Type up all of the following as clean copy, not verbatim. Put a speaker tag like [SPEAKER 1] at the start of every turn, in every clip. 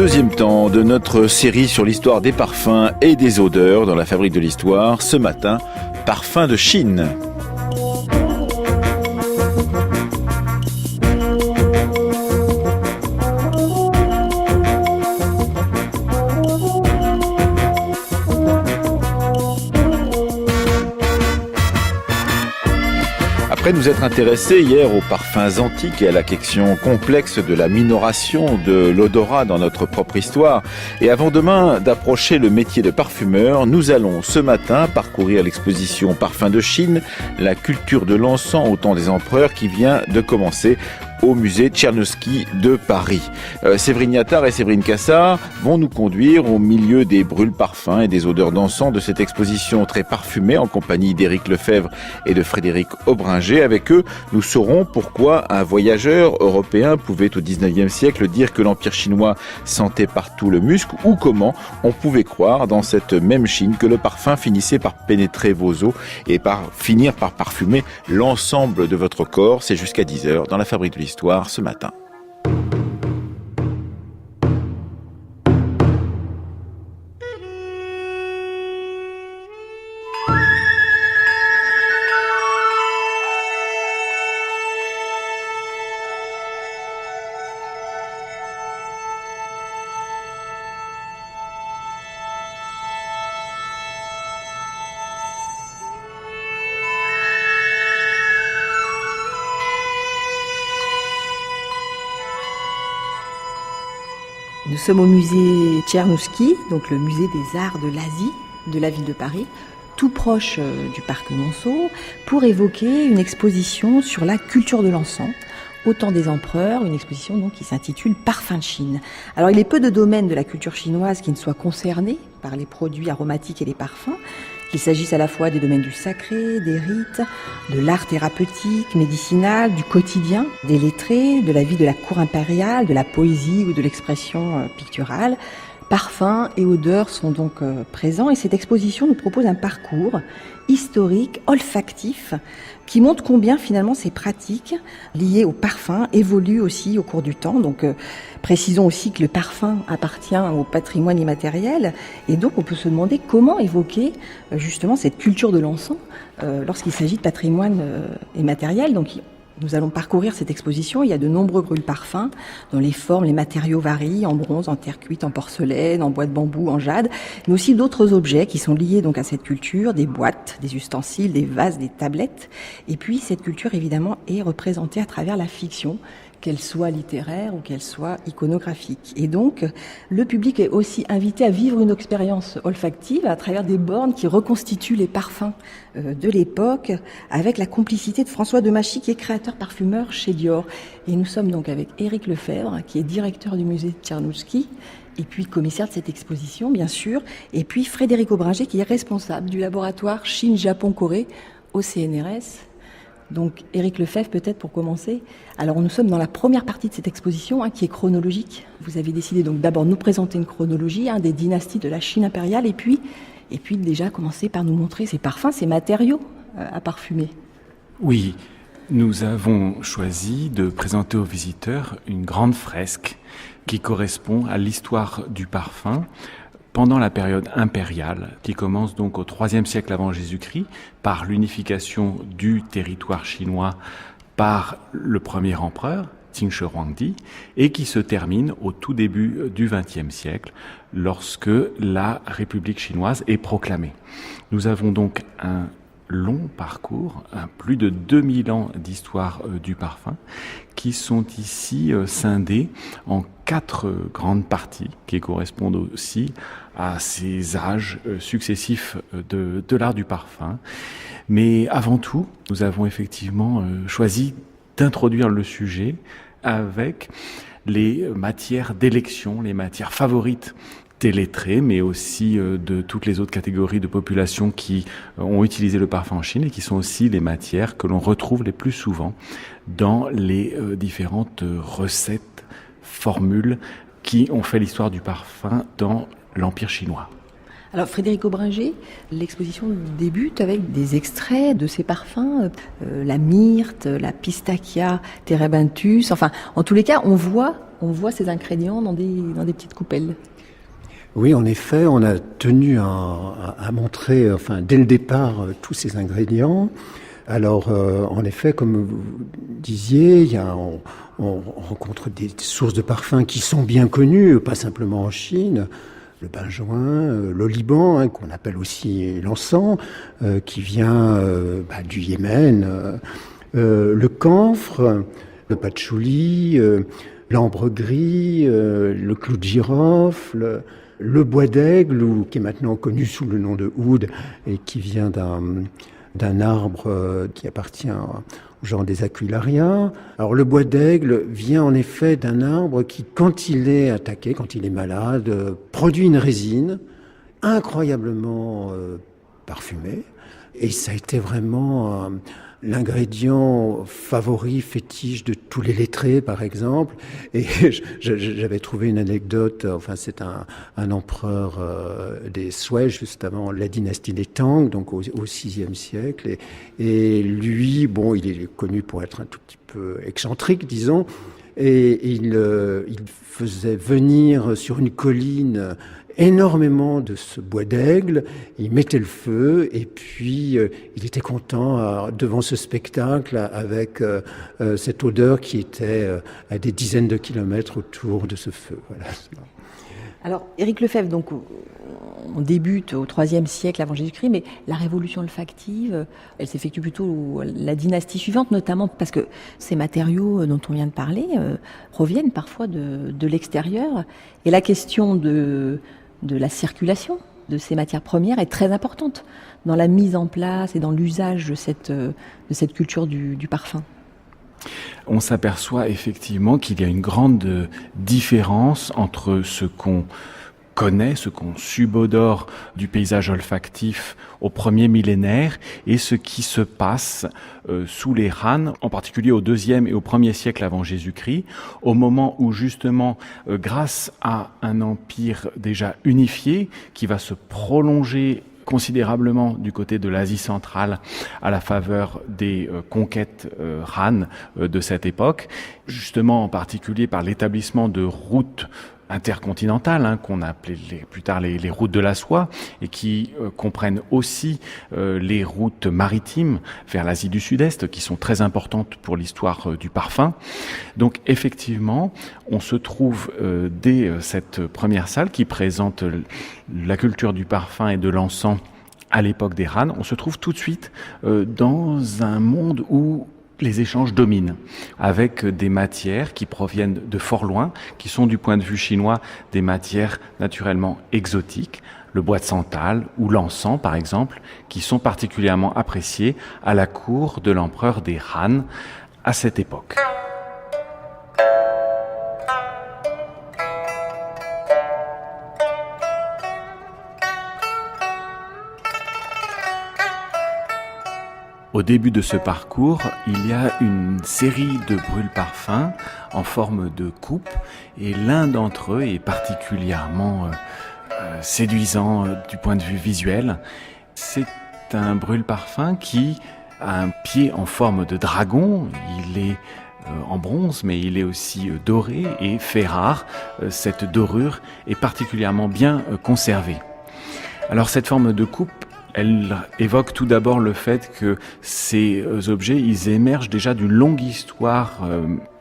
[SPEAKER 1] Deuxième temps de notre série sur l'histoire des parfums et des odeurs dans la Fabrique de l'Histoire. Ce matin, parfums de Chine. Après nous être intéressés hier aux parfums antiques et à la question complexe de la minoration de l'odorat dans notre propre histoire, et avant demain d'approcher le métier de parfumeur, nous allons ce matin parcourir l'exposition Parfums de Chine, la culture de l'encens au temps des empereurs qui vient de commencer au musée Tchernouski de Paris. Séverine Yattard et Séverine Cassard vont nous conduire au milieu des brûle-parfums et des odeurs d'encens de cette exposition très parfumée en compagnie d'Éric Lefebvre et de Frédéric Aubringer. Avec eux, nous saurons pourquoi un voyageur européen pouvait au 19e siècle dire que l'Empire chinois sentait partout le musc, ou comment on pouvait croire dans cette même Chine que le parfum finissait par pénétrer vos os et finir par parfumer l'ensemble de votre corps. C'est jusqu'à 10h dans la Fabrique de l'Histoire ce matin.
[SPEAKER 2] Nous sommes au musée Tchernouski, donc le musée des arts de l'Asie, de la ville de Paris, tout proche du parc Monceau, pour évoquer une exposition sur la culture de l'encens, au temps des empereurs, une exposition donc qui s'intitule Parfums de Chine. Alors il est peu de domaines de la culture chinoise qui ne soient concernés par les produits aromatiques et les parfums, qu'il s'agisse à la fois des domaines du sacré, des rites, de l'art thérapeutique, médicinal, du quotidien, des lettrés, de la vie de la cour impériale, de la poésie ou de l'expression picturale. Parfums et odeurs sont donc présents et cette exposition nous propose un parcours historique, olfactif, qui montre combien finalement ces pratiques liées au parfum évoluent aussi au cours du temps. Donc précisons aussi que le parfum appartient au patrimoine immatériel et donc on peut se demander comment évoquer justement cette culture de l'encens lorsqu'il s'agit de patrimoine immatériel. Donc nous allons parcourir cette exposition. Il y a de nombreux brûle-parfums dont les formes, les matériaux varient, en bronze, en terre cuite, en porcelaine, en bois de bambou, en jade, mais aussi d'autres objets qui sont liés donc à cette culture, des boîtes, des ustensiles, des vases, des tablettes. Et puis cette culture évidemment est représentée à travers la fiction, qu'elle soit littéraire ou qu'elle soit iconographique. Et donc, le public est aussi invité à vivre une expérience olfactive à travers des bornes qui reconstituent les parfums de l'époque, avec la complicité de François Demachy, qui est créateur parfumeur chez Dior. Et nous sommes donc avec Éric Lefebvre, qui est directeur du musée Tchernouski, et puis commissaire de cette exposition, bien sûr, et puis Frédéric Aubringer, qui est responsable du laboratoire Chine-Japon-Corée au CNRS. Donc Éric Lefebvre, peut-être pour commencer. Alors nous sommes dans la première partie de cette exposition qui est chronologique. Vous avez décidé donc d'abord de nous présenter une chronologie des dynasties de la Chine impériale et puis déjà commencer par nous montrer ces parfums, ces matériaux à parfumer.
[SPEAKER 3] Oui, nous avons choisi de présenter aux visiteurs une grande fresque qui correspond à l'histoire du parfum pendant la période impériale, qui commence donc au IIIe siècle avant Jésus-Christ, par l'unification du territoire chinois par le premier empereur, Qin Shi Huangdi, et qui se termine au tout début du XXe siècle, lorsque la République chinoise est proclamée. Nous avons donc un long parcours, plus de 2000 ans d'histoire du parfum, qui sont ici scindés en 4 grandes parties, qui correspondent aussi à ces âges successifs de l'art du parfum. Mais avant tout, nous avons effectivement choisi d'introduire le sujet avec les matières d'élection, les matières favorites des lettrés, mais aussi de toutes les autres catégories de population qui ont utilisé le parfum en Chine et qui sont aussi les matières que l'on retrouve les plus souvent dans les différentes recettes, formules qui ont fait l'histoire du parfum dans l'Empire chinois.
[SPEAKER 2] Alors Frédéric Aubringer, l'exposition débute avec des extraits de ces parfums, la myrte, la Pistacia terebinthus, enfin en tous les cas on voit on voit ces ingrédients dans des petites coupelles.
[SPEAKER 4] Oui, en effet, on a tenu à montrer, dès le départ, tous ces ingrédients. Alors, en effet, comme vous disiez, on rencontre des sources de parfums qui sont bien connues, pas simplement en Chine. Le benjoin, le Liban, qu'on appelle aussi l'encens, qui vient du Yémen, le camphre, le patchouli, l'ambre gris, le clou de girofle, le bois d'aigle, qui est maintenant connu sous le nom de oud et qui vient d'un arbre qui appartient au genre des Aquilaria. Alors le bois d'aigle vient en effet d'un arbre qui, quand il est attaqué, quand il est malade, produit une résine incroyablement parfumée. Et ça a été vraiment l'ingrédient favori, fétiche de tous les lettrés, par exemple. Et j'avais trouvé une anecdote, c'est un empereur des Sui, juste avant la dynastie des Tang, donc au VIe siècle. Et lui, il est connu pour être un tout petit peu excentrique, disons. Et il faisait venir sur une colline énormément de ce bois d'aigle, il mettait le feu et puis il était content devant ce spectacle avec cette odeur qui était à des dizaines de kilomètres autour de ce feu. Voilà.
[SPEAKER 2] Alors, Éric Lefebvre, donc, on débute au IIIe siècle avant Jésus-Christ, mais la révolution olfactive, elle s'effectue plutôt la dynastie suivante, notamment parce que ces matériaux dont on vient de parler proviennent parfois de l'extérieur. Et la question de la circulation de ces matières premières est très importante dans la mise en place et dans l'usage de cette culture du parfum.
[SPEAKER 3] On s'aperçoit effectivement qu'il y a une grande différence entre ce qu'on connaît, ce qu'on subodore du paysage olfactif au premier millénaire et ce qui se passe sous les Han, en particulier au deuxième et au premier siècle avant Jésus-Christ, au moment où justement, grâce à un empire déjà unifié qui va se prolonger considérablement du côté de l'Asie centrale à la faveur des conquêtes Han de cette époque, justement en particulier par l'établissement de routes intercontinentales, qu'on a appelées plus tard les routes de la soie, et qui comprennent aussi les routes maritimes vers l'Asie du Sud-Est, qui sont très importantes pour l'histoire du parfum. Donc effectivement, on se trouve dès cette première salle qui présente la culture du parfum et de l'encens à l'époque des Han, on se trouve tout de suite dans un monde où les échanges dominent, avec des matières qui proviennent de fort loin, qui sont du point de vue chinois des matières naturellement exotiques, le bois de santal ou l'encens par exemple, qui sont particulièrement appréciés à la cour de l'empereur des Han à cette époque. Au début de ce parcours, il y a une série de brûle-parfums en forme de coupe et l'un d'entre eux est particulièrement séduisant du point de vue visuel. C'est un brûle-parfum qui a un pied en forme de dragon. Il est en bronze, mais il est aussi doré et fait rare. Cette dorure est particulièrement bien conservée. Alors cette forme de coupe, elle évoque tout d'abord le fait que ces objets, ils émergent déjà d'une longue histoire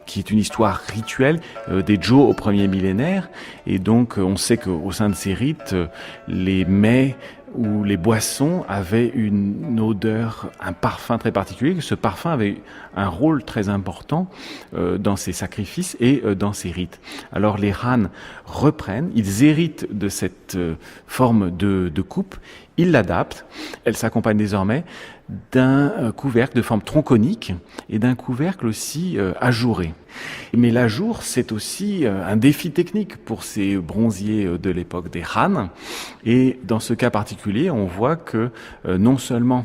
[SPEAKER 3] qui est une histoire rituelle des Zhou au premier millénaire. Et donc, on sait qu'au sein de ces rites, les mets ou les boissons avaient une odeur, un parfum très particulier, que ce parfum avait un rôle très important dans ces sacrifices et dans ces rites. Alors les Han reprennent, ils héritent de cette forme de coupe, ils l'adaptent, elle s'accompagne désormais d'un couvercle de forme tronconique et d'un couvercle aussi ajouré. Mais l'ajour, c'est aussi un défi technique pour ces bronziers de l'époque des Han. Et dans ce cas particulier, on voit que non seulement